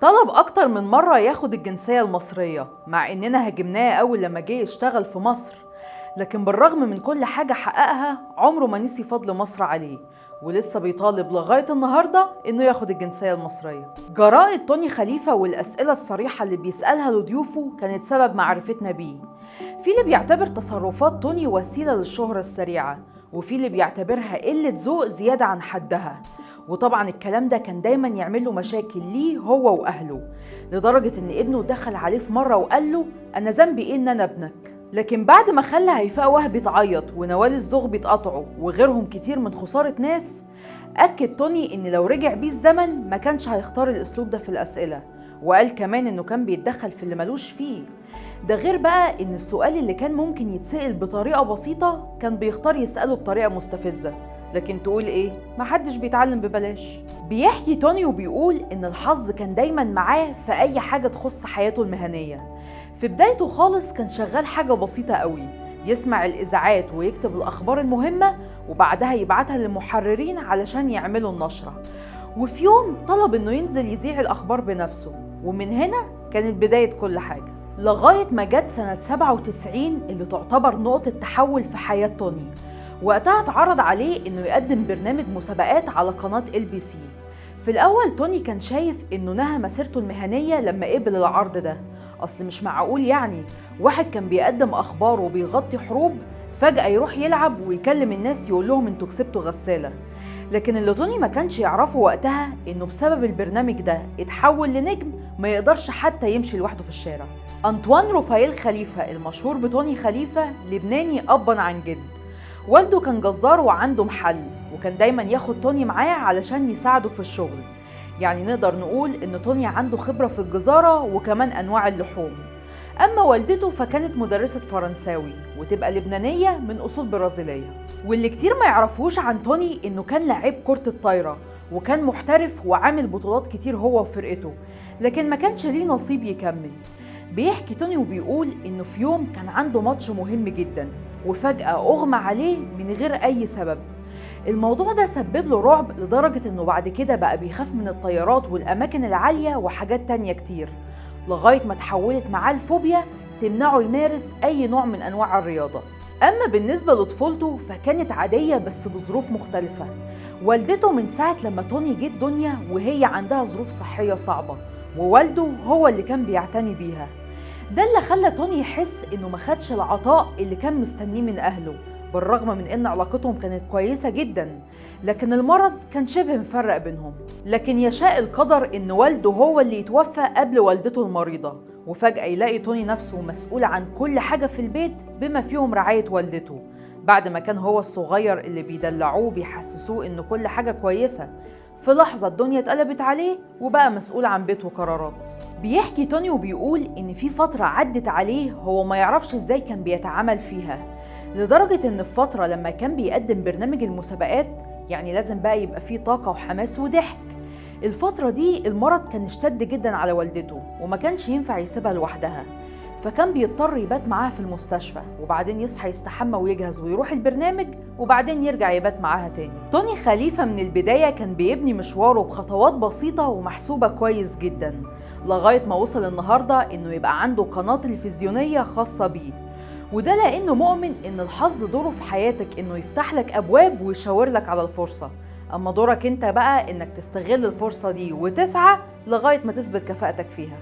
طلب أكتر من مرة ياخد الجنسية المصرية، مع إننا هاجمناه أول لما جه يشتغل في مصر. لكن بالرغم من كل حاجة حققها عمره ما نسي فضل مصر عليه، ولسه بيطالب لغاية النهاردة إنه ياخد الجنسية المصرية. جرأة توني خليفة والأسئلة الصريحة اللي بيسألها لضيوفه كانت سبب معرفتنا بيه. في اللي بيعتبر تصرفات توني وسيلة للشهرة السريعة، وفي اللي بيعتبرها قلة ذوق زيادة عن حدها. وطبعا الكلام ده كان دايما يعمل له مشاكل ليه هو وأهله، لدرجة إن ابنه دخل عليه في مرة وقال له: أنا ذنبي إيه إن أنا ابنك؟ لكن بعد ما خلى هيفاء وهبي تعيط ونوال الزغبي تقطعه وغيرهم كتير من خسارة ناس، أكد توني إن لو رجع بيه الزمن ما كانش هيختار الأسلوب ده في الأسئلة. وقال كمان إنه كان بيتدخل في اللي ملوش فيه. ده غير بقى إن السؤال اللي كان ممكن يتسأل بطريقة بسيطة كان بيختار يسأله بطريقة مستفزة. لكن تقول إيه؟ محدش بيتعلم ببلاش. بيحكي توني وبيقول إن الحظ كان دايما معاه في أي حاجة تخص حياته المهنية. في بدايته خالص كان شغال حاجة بسيطة قوي، يسمع الإذاعات ويكتب الأخبار المهمة وبعدها يبعتها للمحررين علشان يعملوا النشرة. وفي يوم طلب إنه ينزل يذيع الأخبار بنفسه، ومن هنا كانت بداية كل حاجة. لغاية ما جت سنة 97 اللي تعتبر نقطة تحول في حياة توني. وقتها اتعرض عليه إنه يقدم برنامج مسابقات على قناة LBC. في الأول توني كان شايف إنه نهى مسيرته المهنية لما قبل العرض ده. أصل مش معقول يعني واحد كان بيقدم أخبار وبيغطي حروب فجأة يروح يلعب ويكلم الناس يقول لهم انتوا كسبتوا غسالة. لكن اللي توني ما كانش يعرفه وقتها إنه بسبب البرنامج ده اتحول لنجم ما يقدرش حتى يمشي لوحده في الشارع. أنطوان رفايل خليفة المشهور بتوني خليفة لبناني أبا عن جد. والده كان جزار وعنده محل، وكان دايما ياخد توني معاه علشان يساعده في الشغل. يعني نقدر نقول إن توني عنده خبرة في الجزارة وكمان أنواع اللحوم. أما والدته فكانت مدرسة فرنساوي وتبقى لبنانية من أصول برازيلية. واللي كتير ما يعرفوش عن توني إنه كان لعيب كرة الطايرة، وكان محترف وعامل بطولات كتير هو وفرقته، لكن ما كانش ليه نصيب يكمل. بيحكي توني وبيقول إنه في يوم كان عنده ماتش مهم جدا وفجأة أغمى عليه من غير أي سبب. الموضوع ده سبب له رعب لدرجة إنه بعد كده بقى بيخاف من الطيارات والأماكن العالية وحاجات تانية كتير، لغاية ما تحولت معاه الفوبيا تمنعه يمارس أي نوع من أنواع الرياضة. أما بالنسبة لطفولته فكانت عادية بس بظروف مختلفة. والدته من ساعة لما توني جه الدنيا وهي عندها ظروف صحية صعبة، ووالده هو اللي كان بيعتني بيها. ده اللي خلى توني يحس إنه ما خدش العطاء اللي كان مستنيه من أهله، بالرغم من إن علاقتهم كانت كويسة جدا، لكن المرض كان شبه مفرق بينهم. لكن يشاء القدر إن والده هو اللي يتوفى قبل والدته المريضة، وفجأة يلاقي توني نفسه مسؤول عن كل حاجة في البيت بما فيهم رعاية والدته، بعد ما كان هو الصغير اللي بيدلعوه وبيحسسوه إن كل حاجة كويسة. في لحظة الدنيا اتقلبت عليه وبقى مسؤول عن بيت وقرارات. بيحكي توني وبيقول إن في فترة عدت عليه هو ما يعرفش إزاي كان بيتعامل فيها، لدرجة إن في فترة لما كان بيقدم برنامج المسابقات يعني لازم بقى يبقى فيه طاقة وحماس وضحك. الفترة دي المرض كان اشتد جدا على والدته وما كانش ينفع يسيبها لوحدها، فكان بيضطر يبات معاها في المستشفى وبعدين يصحى يستحمى ويجهز ويروح البرنامج وبعدين يرجع يبات معاها تاني. توني خليفة من البداية كان بيبني مشواره بخطوات بسيطة ومحسوبة كويس جدا، لغاية ما وصل النهاردة إنه يبقى عنده قناة تلفزيونية خاصة بيه. وده لأنه مؤمن إن الحظ دوره في حياتك إنه يفتح لك أبواب ويشاور لك على الفرصة، أما دورك أنت بقى إنك تستغل الفرصة دي وتسعى لغاية ما تثبت كفاءتك فيها.